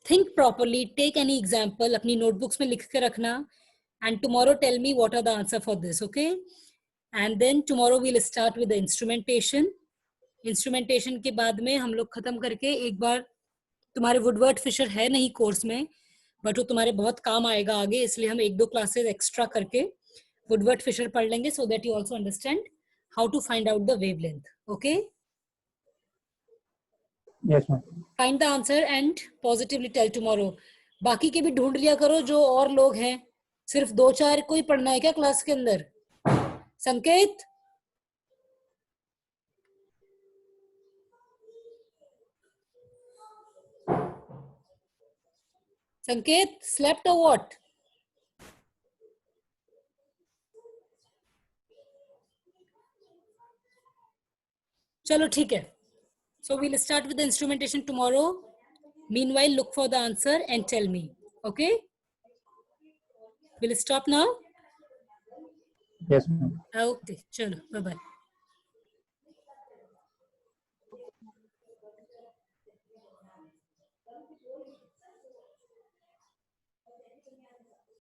think properly, take any example, अपनी notebooks में लिख के रखना, and tomorrow tell me what are the answer for this, okay? And then tomorrow we'll start with the instrumentation. Instrumentation के बाद में हम लोग खत्म करके एक बार, तुम्हारे वुडवर्ड फिशर है नहीं कोर्स में, बट वो तुम्हारे बहुत काम आएगा आगे, इसलिए हम 1-2 क्लासेस एक्स्ट्रा करके वुडवर्ड फिशर पढ़ लेंगे, so that you also understand how to find out the wavelength. Okay? Yes, ma'am. Find the answer and positively tell tomorrow. बाकी के भी ढूंढ लिया करो जो और लोग हैं. सिर्फ 2-4 को ही पढ़ना है क्या क्लास के अंदर? संकेत? संकेत, slept or what? चलो ठीक है. So we'll start with the instrumentation tomorrow. Meanwhile, look for the answer and tell me. Okay? We'll stop now. Yes, ma'am. Okay. Chalo. Bye bye.